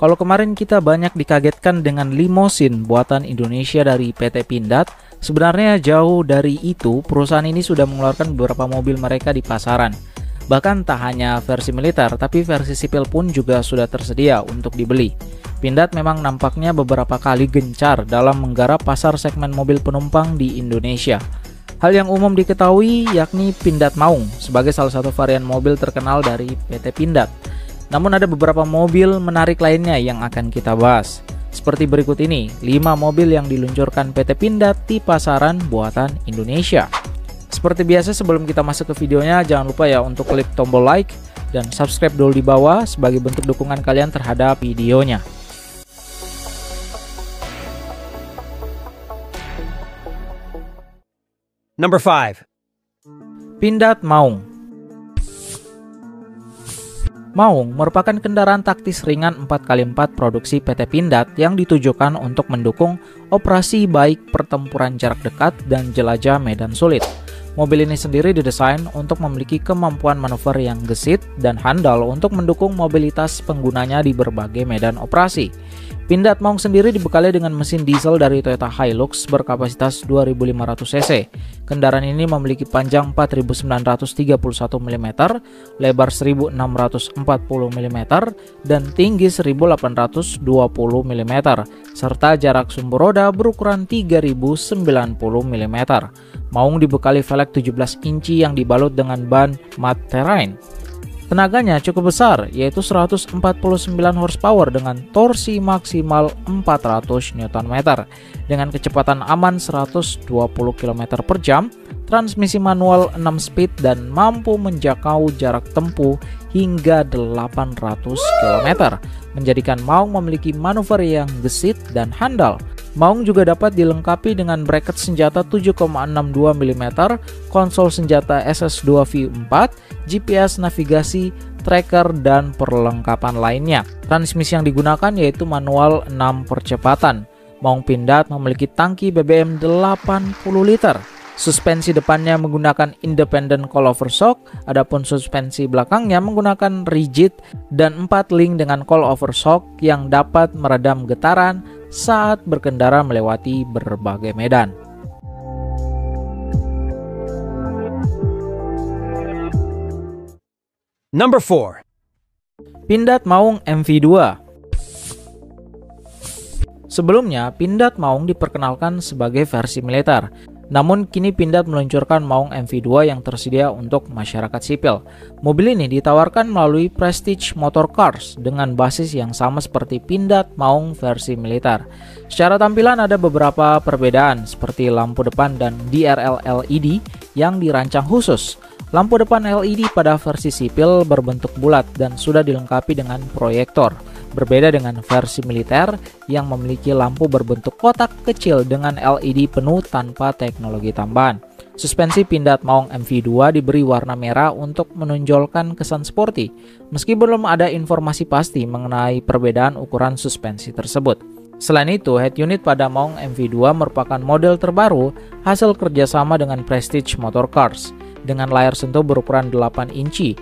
Kalau kemarin kita banyak dikagetkan dengan limosin buatan Indonesia dari PT Pindad, sebenarnya jauh dari itu perusahaan ini sudah mengeluarkan beberapa mobil mereka di pasaran. Bahkan tak hanya versi militer, tapi versi sipil pun juga sudah tersedia untuk dibeli. Pindad memang nampaknya beberapa kali gencar dalam menggarap pasar segmen mobil penumpang di Indonesia. Hal yang umum diketahui yakni Pindad Maung sebagai salah satu varian mobil terkenal dari PT Pindad. Namun ada beberapa mobil menarik lainnya yang akan kita bahas. Seperti berikut ini, 5 mobil yang diluncurkan PT Pindad di pasaran buatan Indonesia. Seperti biasa sebelum kita masuk ke videonya, jangan lupa ya untuk klik tombol like dan subscribe dulu di bawah sebagai bentuk dukungan kalian terhadap videonya. Number 5. Pindad Maung. Maung merupakan kendaraan taktis ringan 4x4 produksi PT Pindad yang ditujukan untuk mendukung operasi baik pertempuran jarak dekat dan jelajah medan sulit. Mobil ini sendiri didesain untuk memiliki kemampuan manuver yang gesit dan handal untuk mendukung mobilitas penggunanya di berbagai medan operasi. Pindad Maung sendiri dibekali dengan mesin diesel dari Toyota Hilux berkapasitas 2500 cc. Kendaraan ini memiliki panjang 4931 mm, lebar 1640 mm, dan tinggi 1820 mm, serta jarak sumbu roda berukuran 3090 mm. Maung dibekali velg 17 inci yang dibalut dengan ban matte terrain. Tenaganya cukup besar, yaitu 149 horsepower dengan torsi maksimal 400 Nm. Dengan kecepatan aman 120 km per jam, transmisi manual 6 speed dan mampu menjangkau jarak tempuh hingga 800 km, menjadikan Maung memiliki manuver yang gesit dan handal. Maung juga dapat dilengkapi dengan bracket senjata 7,62 mm, konsol senjata SS2V4, GPS navigasi, tracker, dan perlengkapan lainnya. Transmisi yang digunakan yaitu manual 6 percepatan. Maung Pindad memiliki tangki BBM 80 liter. Suspensi depannya menggunakan independent coilover shock, adapun suspensi belakangnya menggunakan rigid dan 4 link dengan coilover shock yang dapat meredam getaran saat berkendara melewati berbagai medan. Number 4. Pindad Maung MV2. Sebelumnya, Pindad Maung diperkenalkan sebagai versi militer. Namun kini Pindad meluncurkan Maung MV2 yang tersedia untuk masyarakat sipil. Mobil ini ditawarkan melalui Prestige Motor Cars dengan basis yang sama seperti Pindad Maung versi militer. Secara tampilan ada beberapa perbedaan seperti lampu depan dan DRL LED yang dirancang khusus. Lampu depan LED pada versi sipil berbentuk bulat dan sudah dilengkapi dengan proyektor. Berbeda dengan versi militer yang memiliki lampu berbentuk kotak kecil dengan LED penuh tanpa teknologi tambahan. Suspensi Pindad Maung MV2 diberi warna merah untuk menonjolkan kesan sporty, meski belum ada informasi pasti mengenai perbedaan ukuran suspensi tersebut. Selain itu, head unit pada Maung MV2 merupakan model terbaru hasil kerjasama dengan Prestige Motor Cars dengan layar sentuh berukuran 8 inci.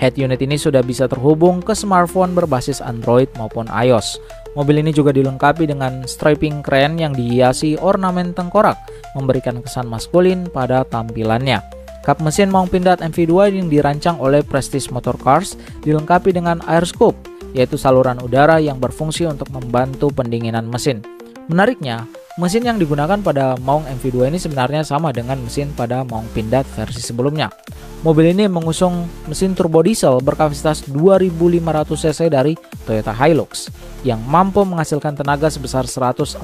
Head unit ini sudah bisa terhubung ke smartphone berbasis Android maupun iOS. Mobil ini juga dilengkapi dengan striping keren yang dihiasi ornamen tengkorak, memberikan kesan maskulin pada tampilannya. Kap mesin Maung Pindad MV2 yang dirancang oleh Prestige Motor Cars dilengkapi dengan air scoop, yaitu saluran udara yang berfungsi untuk membantu pendinginan mesin. Menariknya, mesin yang digunakan pada Maung MV2 ini sebenarnya sama dengan mesin pada Maung Pindad versi sebelumnya. Mobil ini mengusung mesin turbo diesel berkapasitas 2500 cc dari Toyota Hilux yang mampu menghasilkan tenaga sebesar 149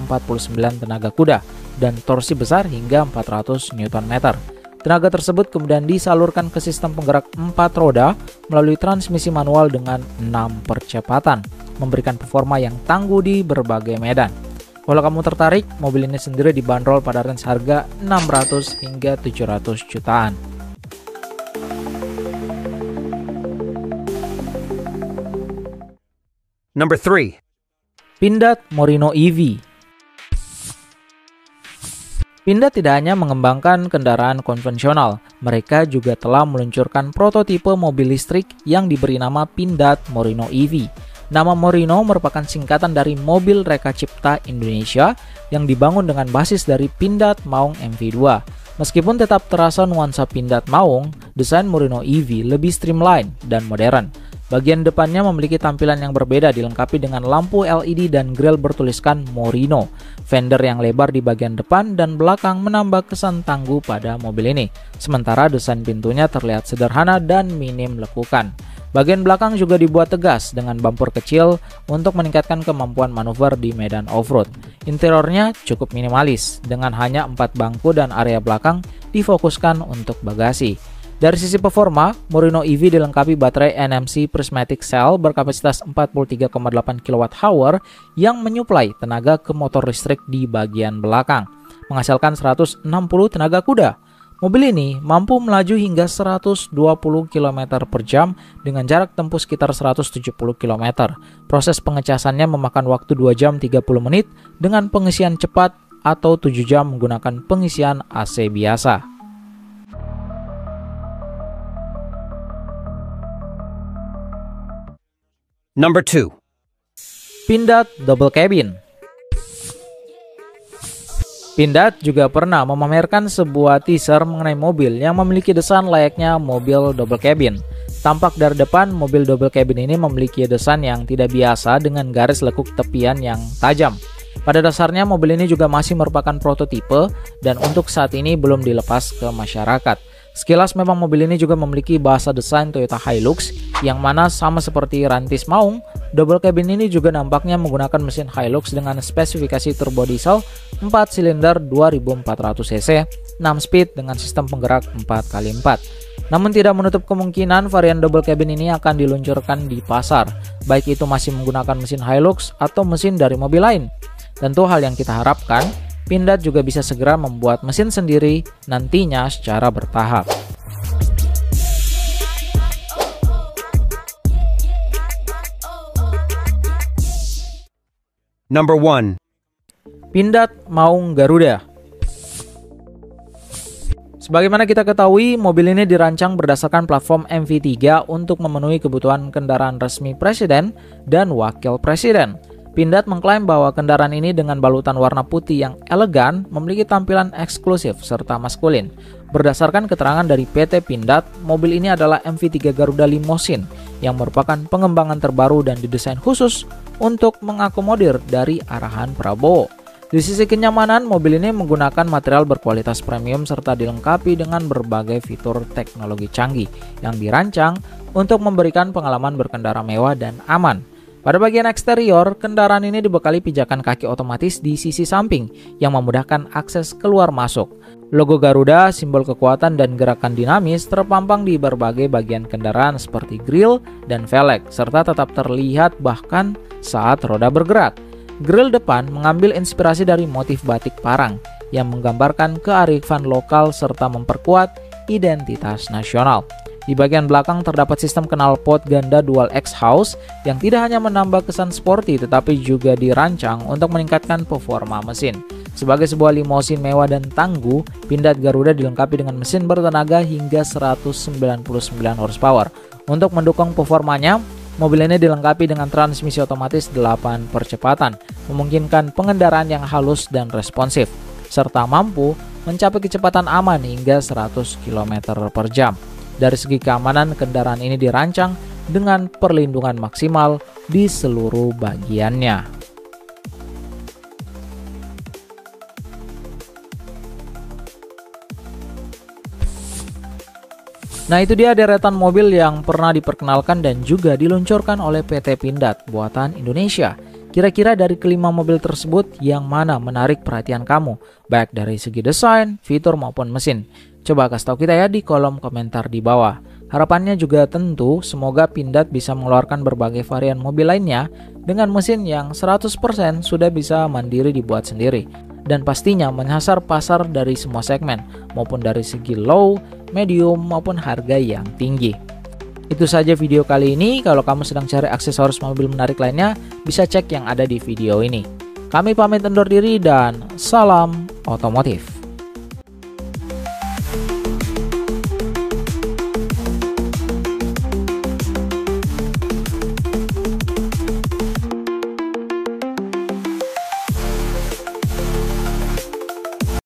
tenaga kuda dan torsi besar hingga 400 Nm. Tenaga tersebut kemudian disalurkan ke sistem penggerak 4 roda melalui transmisi manual dengan 6 percepatan, memberikan performa yang tangguh di berbagai medan. Kalau kamu tertarik, mobil ini sendiri dibanderol pada range harga 600 hingga 700 jutaan. Number 3. Pindad Morino EV. Pindad tidak hanya mengembangkan kendaraan konvensional, mereka juga telah meluncurkan prototipe mobil listrik yang diberi nama Pindad Morino EV. Nama Morino merupakan singkatan dari Mobil Reka Cipta Indonesia yang dibangun dengan basis dari Pindad Maung MV2. Meskipun tetap terasa nuansa Pindad Maung, desain Morino EV lebih streamline dan modern. Bagian depannya memiliki tampilan yang berbeda, dilengkapi dengan lampu LED dan grill bertuliskan Morino. Fender yang lebar di bagian depan dan belakang menambah kesan tangguh pada mobil ini. Sementara desain pintunya terlihat sederhana dan minim lekukan. Bagian belakang juga dibuat tegas dengan bumper kecil untuk meningkatkan kemampuan manuver di medan off-road. Interiornya cukup minimalis, dengan hanya 4 bangku dan area belakang difokuskan untuk bagasi. Dari sisi performa, Morino EV dilengkapi baterai NMC Prismatic Cell berkapasitas 43,8 kWh yang menyuplai tenaga ke motor listrik di bagian belakang, menghasilkan 160 tenaga kuda. Mobil ini mampu melaju hingga 120 km per jam dengan jarak tempuh sekitar 170 km. Proses pengecasannya memakan waktu 2 jam 30 menit dengan pengisian cepat atau 7 jam menggunakan pengisian AC biasa. Number 2. Pindad Double Cabin. Pindad juga pernah memamerkan sebuah teaser mengenai mobil yang memiliki desain layaknya mobil double cabin. Tampak dari depan, mobil double cabin ini memiliki desain yang tidak biasa dengan garis lekuk tepian yang tajam. Pada dasarnya mobil ini juga masih merupakan prototipe dan untuk saat ini belum dilepas ke masyarakat. Sekilas memang mobil ini juga memiliki bahasa desain Toyota Hilux yang mana sama seperti Rantis Maung, double cabin ini juga nampaknya menggunakan mesin Hilux dengan spesifikasi turbo diesel 4 silinder 2400 cc, 6 speed dengan sistem penggerak 4x4. Namun tidak menutup kemungkinan varian double cabin ini akan diluncurkan di pasar, baik itu masih menggunakan mesin Hilux atau mesin dari mobil lain. Tentu hal yang kita harapkan, Pindad juga bisa segera membuat mesin sendiri nantinya secara bertahap. Number 1. Pindad Maung Garuda. Sebagaimana kita ketahui, mobil ini dirancang berdasarkan platform MV3 untuk memenuhi kebutuhan kendaraan resmi Presiden dan Wakil Presiden. Pindad mengklaim bahwa kendaraan ini dengan balutan warna putih yang elegan memiliki tampilan eksklusif serta maskulin. Berdasarkan keterangan dari PT Pindad, mobil ini adalah MV3 Garuda Limousine yang merupakan pengembangan terbaru dan didesain khusus untuk mengakomodir dari arahan Prabowo. Di sisi kenyamanan, mobil ini menggunakan material berkualitas premium serta dilengkapi dengan berbagai fitur teknologi canggih yang dirancang untuk memberikan pengalaman berkendara mewah dan aman. Pada bagian eksterior, kendaraan ini dibekali pijakan kaki otomatis di sisi samping yang memudahkan akses keluar masuk. Logo Garuda, simbol kekuatan dan gerakan dinamis, terpampang di berbagai bagian kendaraan seperti grill dan velg, serta tetap terlihat bahkan saat roda bergerak. Grill depan mengambil inspirasi dari motif batik parang yang menggambarkan kearifan lokal serta memperkuat identitas nasional. Di bagian belakang terdapat sistem knalpot ganda dual X-House yang tidak hanya menambah kesan sporty tetapi juga dirancang untuk meningkatkan performa mesin. Sebagai sebuah limousine mewah dan tangguh, Pindad Garuda dilengkapi dengan mesin bertenaga hingga 199 horsepower. Untuk mendukung performanya, mobil ini dilengkapi dengan transmisi otomatis 8 percepatan, memungkinkan pengendaraan yang halus dan responsif, serta mampu mencapai kecepatan aman hingga 100 km per jam. Dari segi keamanan, kendaraan ini dirancang dengan perlindungan maksimal di seluruh bagiannya. Nah, itu dia deretan mobil yang pernah diperkenalkan dan juga diluncurkan oleh PT Pindad buatan Indonesia. Kira-kira dari kelima mobil tersebut yang mana menarik perhatian kamu, baik dari segi desain, fitur maupun mesin? Coba kasih tahu kita ya di kolom komentar di bawah. Harapannya juga tentu semoga Pindad bisa mengeluarkan berbagai varian mobil lainnya dengan mesin yang 100% sudah bisa mandiri dibuat sendiri. Dan pastinya menyasar pasar dari semua segmen, maupun dari segi low, medium, maupun harga yang tinggi. Itu saja video kali ini. Kalau kamu sedang cari aksesoris mobil menarik lainnya, bisa cek yang ada di video ini. Kami pamit undur diri dan salam otomotif.